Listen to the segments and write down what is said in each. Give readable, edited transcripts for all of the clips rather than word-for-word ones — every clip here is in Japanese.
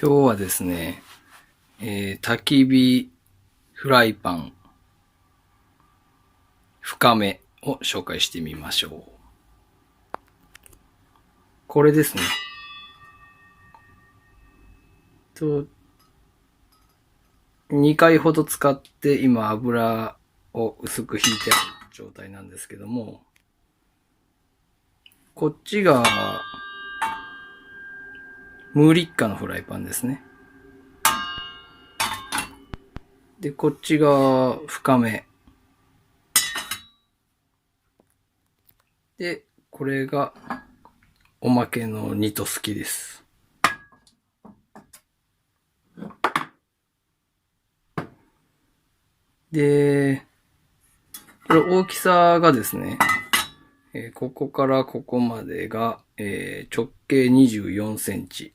今日はですね、焚き火フライパン深めを紹介してみましょう。これですね。2回ほど使って今油を薄く引いてある状態なんですけども、こっちがムーリッカのフライパンですね。で、こっちが深め。で、これがおまけのニトスキです。で、これ大きさがですね、ここからここまでが、直径24センチ。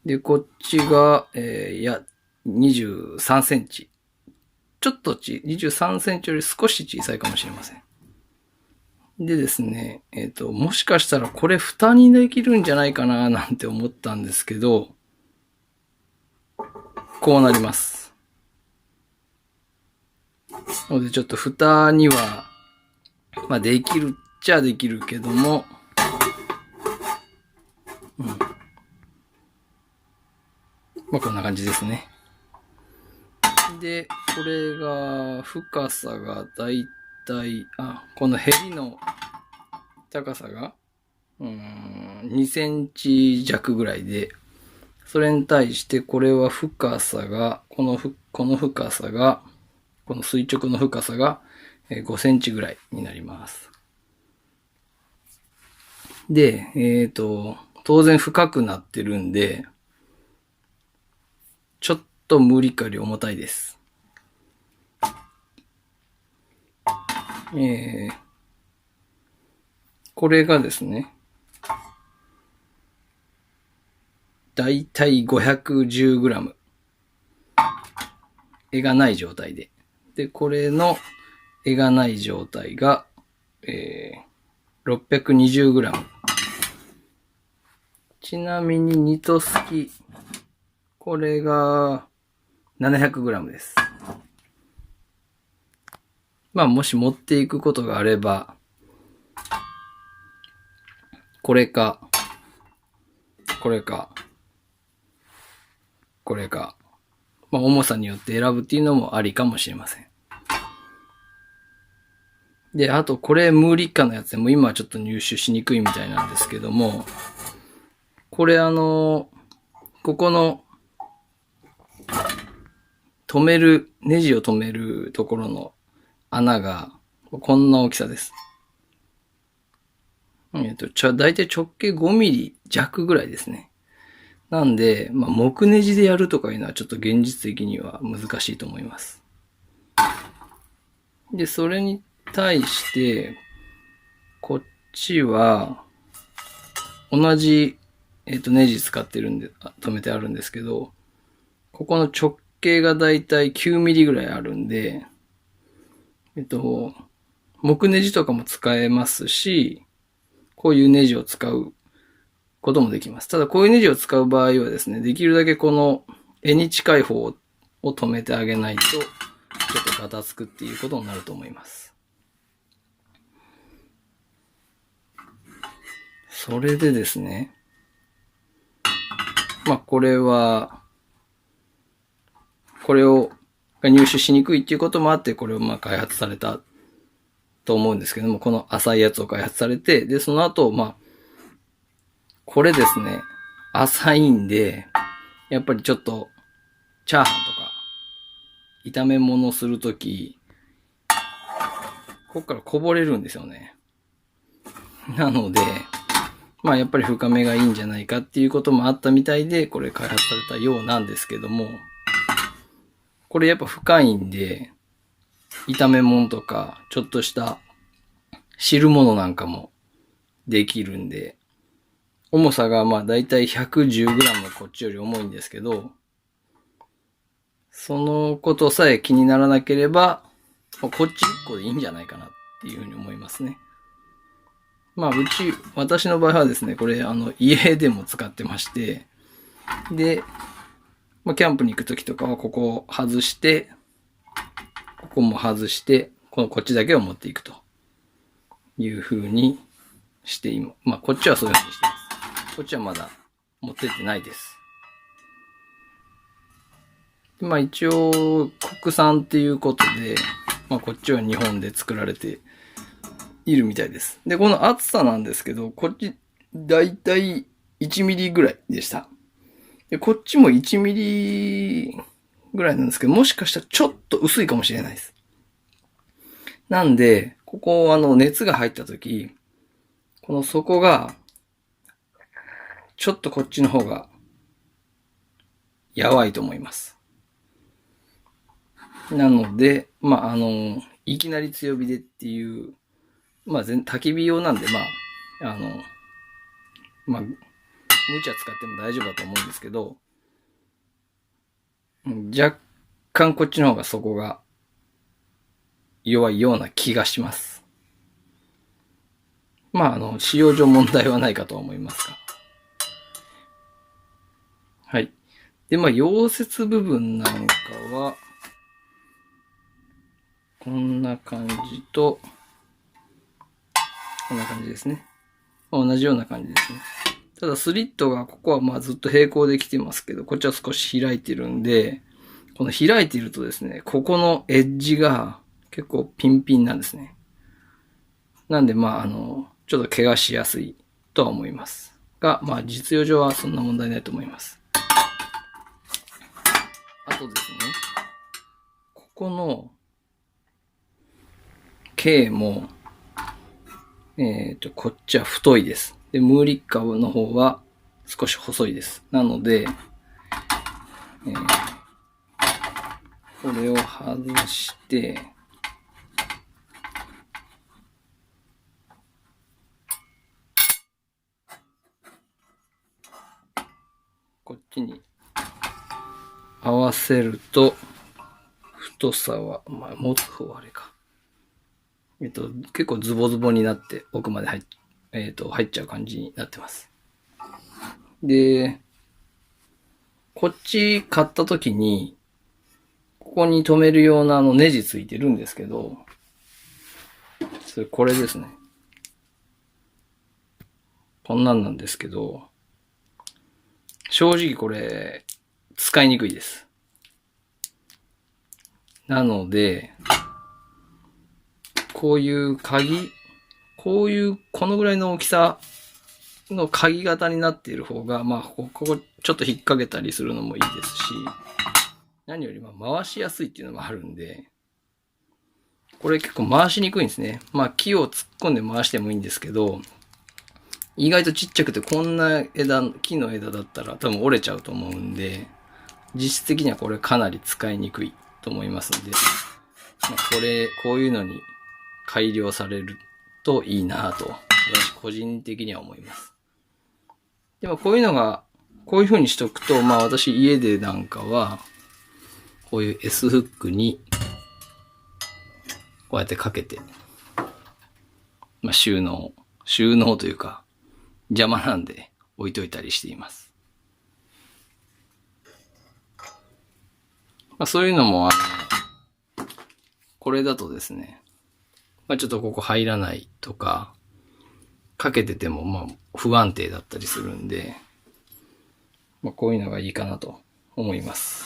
で、こっちが、23センチ。ちょっと23センチより少し小さいかもしれません。でですね、もしかしたらこれ蓋にできるんじゃないかななんて思ったんですけど、こうなります。のでちょっと蓋には、まあできるっちゃできるけども、まあこんな感じですね。で、これが深さがだいたい、このヘリの高さが、2センチ弱ぐらいで、それに対してこれは深さが、この深さが、この垂直の深さが5センチぐらいになります。で、当然深くなってるんで、ちょっと無理かり重たいです。これがですね、だいたい 510g。柄がない状態で。で、これの柄がない状態が、620g。ちなみにニトスキ、これが 700g です。まあもし持っていくことがあれば、これか、これか、これか、まあ重さによって選ぶっていうのもありかもしれません。で、あとこれムーリッカのやつでも今はちょっと入手しにくいみたいなんですけども、これここのネジを止めるところの穴がこんな大きさです。だいたい直径5ミリ弱ぐらいですね。なんで、まあ、木ネジでやるとかいうのはちょっと現実的には難しいと思います。で、それに対して、こっちは、同じ、ネジ使ってるんで、止めてあるんですけど、ここの直径がだいたい9ミリぐらいあるんで、木ネジとかも使えますし、こういうネジを使うこともできます。ただこういうネジを使う場合はですね、できるだけこの柄に近い方を止めてあげないと、ちょっとガタつくっていうことになると思います。それでですね、まあこれを入手しにくいっていうこともあって、これをまあ開発されたと思うんですけども、この浅いやつを開発されて、で、その後、まあ、これですね、浅いんで、やっぱりちょっと、チャーハンとか、炒め物するとき、ここからこぼれるんですよね。なので、まあやっぱり深めがいいんじゃないかっていうこともあったみたいで、これ開発されたようなんですけども、これやっぱ深いんで、炒め物とか、ちょっとした汁物なんかもできるんで、重さがまあだいたい 110g こっちより重いんですけど、そのことさえ気にならなければ、こっち1個でいいんじゃないかなっていうふうに思いますね。まあ私の場合はですね、これ家でも使ってまして、で、まあ、キャンプに行くときとかはここを外して、ここも外して、こっちだけを持っていくという風にして今、まあこっちはそういう風にしてます。こっちはまだ持ってってないです。まあ一応国産っていうことで、まあこっちは日本で作られているみたいです。で、この厚さなんですけど、こっちだいたい1ミリぐらいでした。で、こっちも1ミリぐらいなんですけど、もしかしたらちょっと薄いかもしれないです。なんで、ここ熱が入った時、この底が、ちょっとこっちの方が、やばいと思います。なので、まあ、いきなり強火でっていう、まあ、焚き火用なんで、まあ、まあ、無茶使っても大丈夫だと思うんですけど、若干こっちの方が底が弱いような気がします。まあ、使用上問題はないかと思いますが。はい。で、まあ、溶接部分なんかは、こんな感じと、こんな感じですね。同じような感じですね。ただスリットがここはまあずっと平行できてますけど、こっちは少し開いてるんで、この開いているとですね、ここのエッジが結構ピンピンなんですね。なんでまあちょっと怪我しやすいとは思います。が、まあ実用上はそんな問題ないと思います。あとですね、ここの径も、こっちは太いです。で、ムーリッカの方は少し細いです。なので、これを外して、こっちに合わせると、太さは、まあ、持つ方はあれか。結構ズボズボになって奥まで入っちゃう感じになってます。で、こっち買った時に、ここに留めるようなネジついてるんですけど、これですね。こんなんなんですけど、正直これ、使いにくいです。なので、こういう鍵、このぐらいの大きさの鍵型になっている方が、まあ、ここちょっと引っ掛けたりするのもいいですし、何より回しやすいっていうのもあるんで、これ結構回しにくいんですね。まあ、木を突っ込んで回してもいいんですけど、意外とちっちゃくてこんな木の枝だったら多分折れちゃうと思うんで、実質的にはこれかなり使いにくいと思いますので、まあ、こういうのに改良されるといいなぁと、私個人的には思います。でもこういう風にしとくと、まあ私家でなんかは、こういう S フックに、こうやってかけて、まあ収納というか、邪魔なんで置いといたりしています。まあそういうのも、これだとですね、まあちょっとここ入らないとか、かけててもまあ不安定だったりするんで、まあこういうのがいいかなと思います。